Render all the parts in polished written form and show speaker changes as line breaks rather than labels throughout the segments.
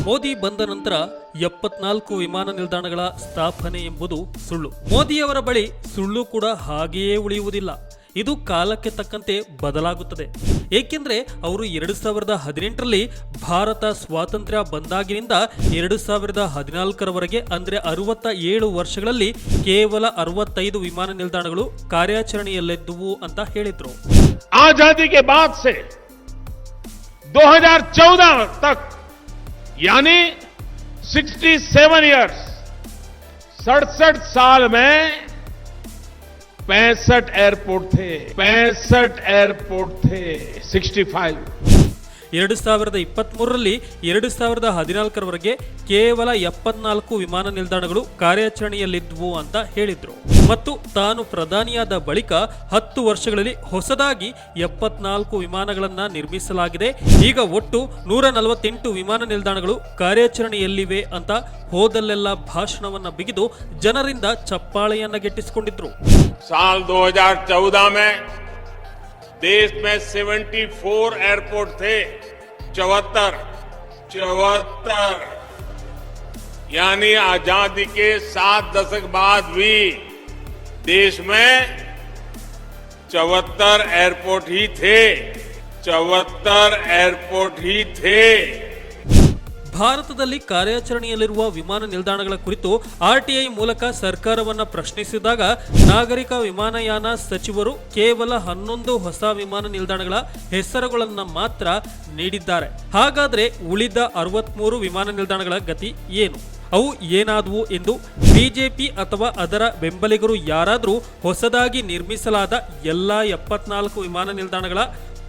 ಮೋದಿ ಬಂದ ನಂತರ 74 ವಿಮಾನ ನಿಲ್ದಾಣಗಳ ಸ್ಥಾಪನೆ ಎಂಬುದು ಸುಳ್ಳು. ಮೋದಿಯವರ ಬಳಿ ಸುಳ್ಳು ಕೂಡ ಹಾಗೆಯೇ ಉಳಿಯುವುದಿಲ್ಲ. ಇದು ಕಾಲಕ್ಕೆ ತಕ್ಕಂತೆ ಬದಲಾಗುತ್ತದೆ. ಏಕೆಂದರೆ ಅವರು 2018ರಲ್ಲಿ ಭಾರತ ಸ್ವಾತಂತ್ರ್ಯ ಬಂದಾಗಿನಿಂದ 2014ರವರೆಗೆ ಅಂದರೆ 67 ವರ್ಷಗಳಲ್ಲಿ ಕೇವಲ 65 ವಿಮಾನ ನಿಲ್ದಾಣಗಳು ಕಾರ್ಯಾಚರಣೆಯಲ್ಲಿದ್ದವು ಅಂತ ಹೇಳಿದ್ರು.
आजादी के बाद से 2014 तक यानी 67 इयर्स 67 साल में 65 एयरपोर्ट थे 65
2023ರಲ್ಲಿ 2014ರವರೆಗೆ ಕೇವಲ 74 ವಿಮಾನ ನಿಲ್ದಾಣಗಳು ಕಾರ್ಯಾಚರಣೆಯಲ್ಲಿದ್ದವು ಅಂತ ಹೇಳಿದ್ರು. ಮತ್ತು ತಾನು ಪ್ರಧಾನಿಯಾದ ಬಳಿಕ 10 ವರ್ಷಗಳಲ್ಲಿ ಹೊಸದಾಗಿ 74 ವಿಮಾನಗಳನ್ನ ನಿರ್ಮಿಸಲಾಗಿದೆ. ಈಗ ಒಟ್ಟು 148 ವಿಮಾನ ನಿಲ್ದಾಣಗಳು ಕಾರ್ಯಾಚರಣೆಯಲ್ಲಿವೆ ಅಂತ ಹೋದಲ್ಲೆಲ್ಲ ಭಾಷಣವನ್ನ ಬಿಗಿದು ಜನರಿಂದ ಚಪ್ಪಾಳೆಯನ್ನ ಗೆಟ್ಟಿಸಿಕೊಂಡಿದ್ರು.
साल 2014 में देश में 74 एयरपोर्ट थे 74 यानी आजादी के 7 दशक बाद भी देश में 74 एयरपोर्ट ही थे 74 एयरपोर्ट ही थे.
ಭಾರತದಲ್ಲಿ ಕಾರ್ಯಾಚರಣೆಯಲ್ಲಿರುವ ವಿಮಾನ ನಿಲ್ದಾಣಗಳ ಕುರಿತು ಆರ್ಟಿಐ ಮೂಲಕ ಸರ್ಕಾರವನ್ನ ಪ್ರಶ್ನಿಸಿದಾಗ ನಾಗರಿಕ ವಿಮಾನಯಾನ ಸಚಿವರು ಕೇವಲ 11 ಹೊಸ ವಿಮಾನ ನಿಲ್ದಾಣಗಳ ಹೆಸರುಗಳನ್ನ ಮಾತ್ರ ನೀಡಿದ್ದಾರೆ. ಹಾಗಾದ್ರೆ ಉಳಿದ 63 ವಿಮಾನ ನಿಲ್ದಾಣಗಳ ಗತಿ ಏನು? ಅವು ಏನಾದವು ಎಂದು ಬಿಜೆಪಿ ಅಥವಾ ಅದರ ಬೆಂಬಲಿಗರು ಯಾರಾದರೂ ಹೊಸದಾಗಿ ನಿರ್ಮಿಸಲಾದ ಎಲ್ಲಾ 74 ವಿಮಾನ ನಿಲ್ದಾಣಗಳ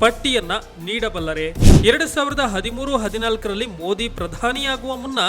ಪಟ್ಟಿಯನ್ನ ನೀಡಬಲ್ಲರೆ? 2013-14ರಲ್ಲಿ ಮೋದಿ ಪ್ರಧಾನಿಯಾಗುವ ಮುನ್ನ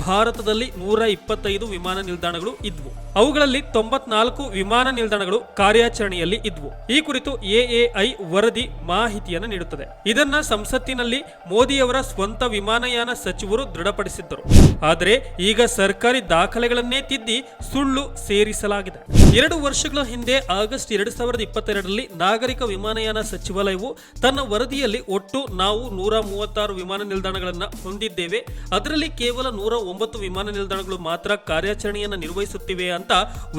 ಭಾರತದಲ್ಲಿ 125 ವಿಮಾನ ನಿಲ್ದಾಣಗಳು ಇದ್ವು. ಅವುಗಳಲ್ಲಿ 94 ವಿಮಾನ ನಿಲ್ದಾಣಗಳು ಕಾರ್ಯಾಚರಣೆಯಲ್ಲಿ ಇದ್ವು. ಈ ಕುರಿತು ಎಎಐ ವರದಿ ಮಾಹಿತಿಯನ್ನು ನೀಡುತ್ತದೆ. ಇದನ್ನ ಸಂಸತ್ತಿನಲ್ಲಿ ಮೋದಿಯವರ ಸ್ವಂತ ವಿಮಾನಯಾನ ಸಚಿವರು ದೃಢಪಡಿಸಿದ್ದರು. ಆದರೆ ಈಗ ಸರ್ಕಾರಿ ದಾಖಲೆಗಳನ್ನೇ ತಿದ್ದಿ ಸುಳ್ಳು ಸೇರಿಸಲಾಗಿದೆ. 2 ವರ್ಷಗಳ ಹಿಂದೆ ಆಗಸ್ಟ್ 2022ರಲ್ಲಿ ನಾಗರಿಕ ವಿಮಾನಯಾನ ಸಚಿವಾಲಯವು ತನ್ನ ವರದಿಯಲ್ಲಿ ಒಟ್ಟು ನಾವು 136 ವಿಮಾನ ನಿಲ್ದಾಣಗಳನ್ನು ಹೊಂದಿದ್ದೇವೆ, ಅದರಲ್ಲಿ ಕೇವಲ 109 ವಿಮಾನ ನಿಲ್ದಾಣಗಳು ಮಾತ್ರ ಕಾರ್ಯಾಚರಣೆಯನ್ನು ನಿರ್ವಹಿಸುತ್ತಿವೆ ಅಂತ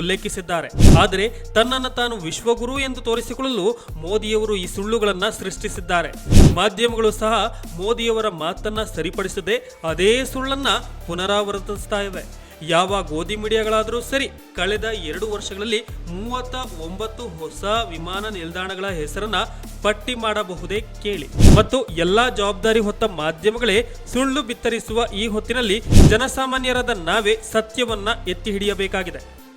ಉಲ್ಲೇಖಿಸಿದ್ದಾರೆ. ಆದರೆ ತನ್ನನ್ನು ತಾನು ವಿಶ್ವಗುರು ಎಂದು ತೋರಿಸಿಕೊಳ್ಳಲು ಮೋದಿಯವರು ಈ ಸುಳ್ಳುಗಳನ್ನು ಸೃಷ್ಟಿಸಿದ್ದಾರೆ. ಮಾಧ್ಯಮಗಳು ಸಹ ಮೋದಿಯವರ ಮಾತನ್ನ ಸರಿಪಡಿಸದೆ ಅದೇ ಸುಳ್ಳನ್ನ ಪುನರಾವರ್ತಿಸ್ತಾ ಇವೆ. ಯಾವ ಗೋಧಿ ಮೀಡಿಯಾಗಳಾದರೂ ಸರಿ, ಕಳೆದ 2 ವರ್ಷಗಳಲ್ಲಿ 39 ಹೊಸ ವಿಮಾನ ನಿಲ್ದಾಣಗಳ ಹೆಸರನ್ನ ಪಟ್ಟಿ ಮಾಡಬಹುದೇ ಕೇಳಿ. ಮತ್ತು ಎಲ್ಲಾ ಜವಾಬ್ದಾರಿ ಹೊತ್ತ ಮಾಧ್ಯಮಗಳೇ ಸುಳ್ಳು ಬಿತ್ತರಿಸುವ ಈ ಹೊತ್ತಿನಲ್ಲಿ ಜನಸಾಮಾನ್ಯರಾದ ನಾವೇ ಸತ್ಯವನ್ನ ಎತ್ತಿ ಹಿಡಿಯಬೇಕಾಗಿದೆ.